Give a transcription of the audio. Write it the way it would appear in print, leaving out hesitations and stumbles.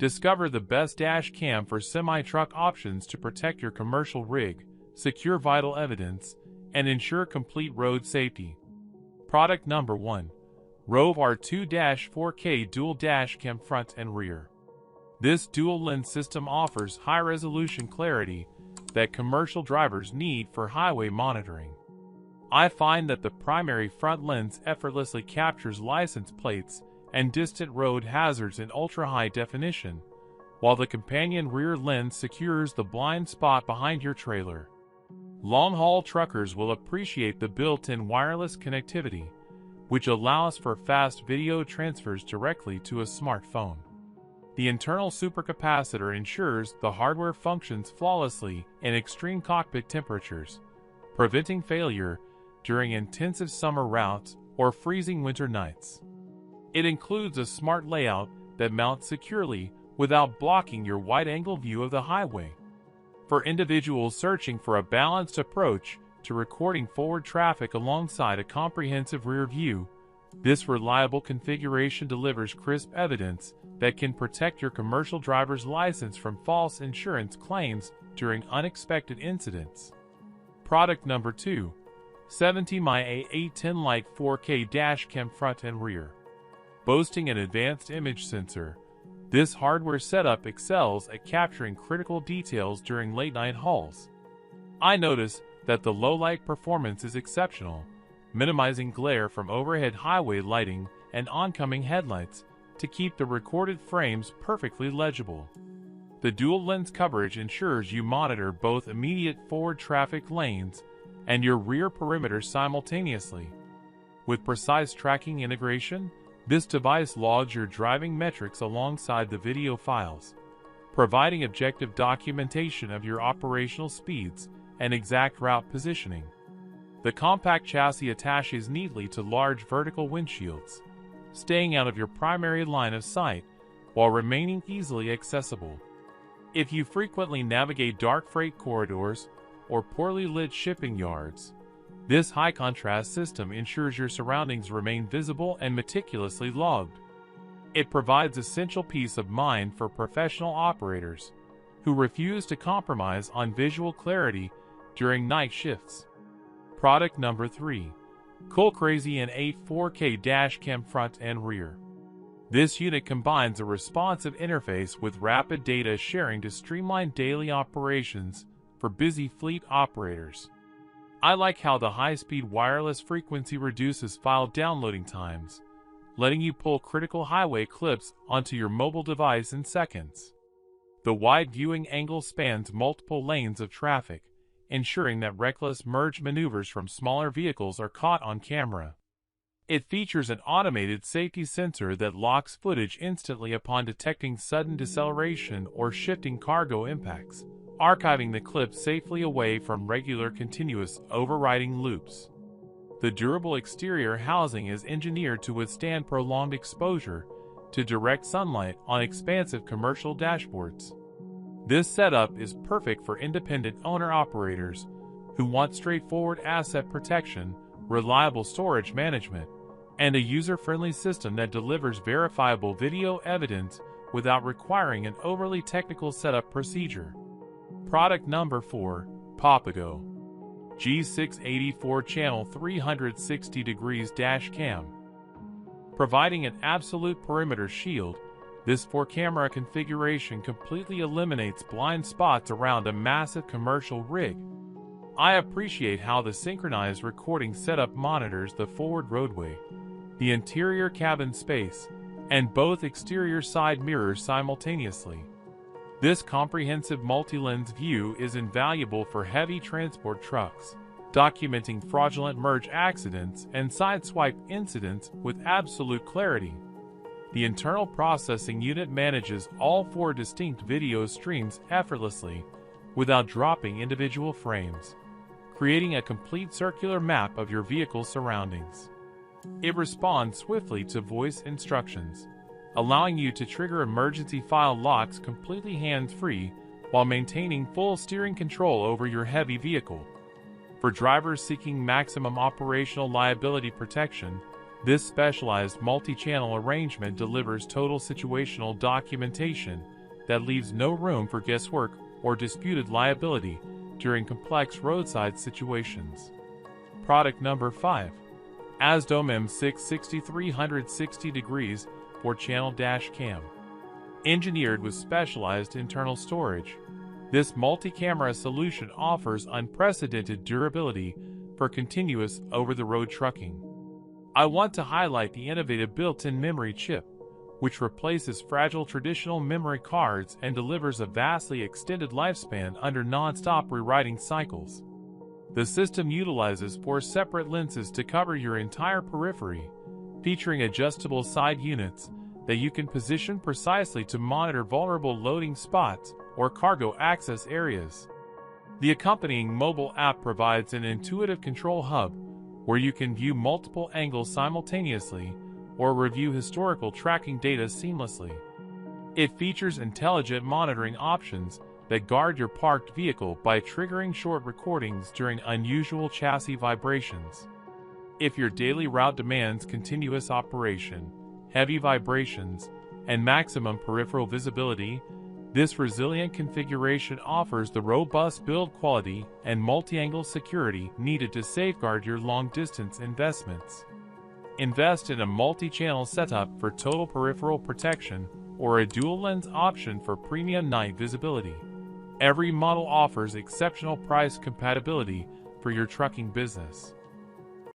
Discover the best dash cam for semi-truck options to protect your commercial rig, secure vital evidence, and ensure complete road safety. Product number 1. ROVE R2-4K Dual Dash Cam Front and Rear. This dual lens system offers high-resolution clarity that commercial drivers need for highway monitoring. I find that the primary front lens effortlessly captures license plates and distant road hazards in ultra-high definition, while the companion rear lens secures the blind spot behind your trailer. Long-haul truckers will appreciate the built-in wireless connectivity, which allows for fast video transfers directly to a smartphone. The internal supercapacitor ensures the hardware functions flawlessly in extreme cockpit temperatures, preventing failure during intensive summer routes or freezing winter nights. It includes a smart layout that mounts securely without blocking your wide-angle view of the highway. For individuals searching for a balanced approach to recording forward traffic alongside a comprehensive rear view, this reliable configuration delivers crisp evidence that can protect your commercial driver's license from false insurance claims during unexpected incidents. Product number 2. 70mm A810 Lite 4K Dash Cam Front and Rear. Boasting an advanced image sensor, this hardware setup excels at capturing critical details during late-night hauls. I notice that the low-light performance is exceptional, minimizing glare from overhead highway lighting and oncoming headlights to keep the recorded frames perfectly legible. The dual lens coverage ensures you monitor both immediate forward traffic lanes and your rear perimeter simultaneously. With precise tracking integration, this device logs your driving metrics alongside the video files, providing objective documentation of your operational speeds and exact route positioning. The compact chassis attaches neatly to large vertical windshields, staying out of your primary line of sight while remaining easily accessible. If you frequently navigate dark freight corridors or poorly lit shipping yards, this high-contrast system ensures your surroundings remain visible and meticulously logged. It provides essential peace of mind for professional operators who refuse to compromise on visual clarity during night shifts. Product number 3. Coolcrazy N8 4K Dash Cam Front and Rear. This unit combines a responsive interface with rapid data sharing to streamline daily operations for busy fleet operators. I like how the high-speed wireless frequency reduces file downloading times, letting you pull critical highway clips onto your mobile device in seconds. The wide viewing angle spans multiple lanes of traffic, ensuring that reckless merge maneuvers from smaller vehicles are caught on camera. It features an automated safety sensor that locks footage instantly upon detecting sudden deceleration or shifting cargo impacts, archiving the clip safely away from regular continuous overriding loops. The durable exterior housing is engineered to withstand prolonged exposure to direct sunlight on expansive commercial dashboards. This setup is perfect for independent owner-operators who want straightforward asset protection, reliable storage management, and a user-friendly system that delivers verifiable video evidence without requiring an overly technical setup procedure. Product number 4. PAPAGO G684 Channel 360 Degrees Dash Cam. Providing an absolute perimeter shield, this 4-camera configuration completely eliminates blind spots around a massive commercial rig. I appreciate how the synchronized recording setup monitors the forward roadway, the interior cabin space, and both exterior side mirrors simultaneously. This comprehensive multi-lens view is invaluable for heavy transport trucks, documenting fraudulent merge accidents and sideswipe incidents with absolute clarity. The internal processing unit manages all 4 distinct video streams effortlessly without dropping individual frames, creating a complete circular map of your vehicle's surroundings. It responds swiftly to voice instructions, allowing you to trigger emergency file locks completely hands-free while maintaining full steering control over your heavy vehicle. For drivers seeking maximum operational liability protection, This specialized multi-channel arrangement delivers total situational documentation that leaves no room for guesswork or disputed liability during complex roadside situations. Product number 5. AZDOME M6 6360 degrees 4-channel dash cam. Engineered with specialized internal storage, this multi-camera solution offers unprecedented durability for continuous over-the-road trucking. I want to highlight the innovative built-in memory chip, which replaces fragile traditional memory cards and delivers a vastly extended lifespan under non-stop rewriting cycles. The system utilizes 4 separate lenses to cover your entire periphery, featuring adjustable side units that you can position precisely to monitor vulnerable loading spots or cargo access areas. The accompanying mobile app provides an intuitive control hub where you can view multiple angles simultaneously or review historical tracking data seamlessly. It features intelligent monitoring options that guard your parked vehicle by triggering short recordings during unusual chassis vibrations. If your daily route demands continuous operation, heavy vibrations, and maximum peripheral visibility, this resilient configuration offers the robust build quality and multi-angle security needed to safeguard your long-distance investments. Invest in a multi-channel setup for total peripheral protection or a dual-lens option for premium night visibility. Every model offers exceptional price compatibility for your trucking business.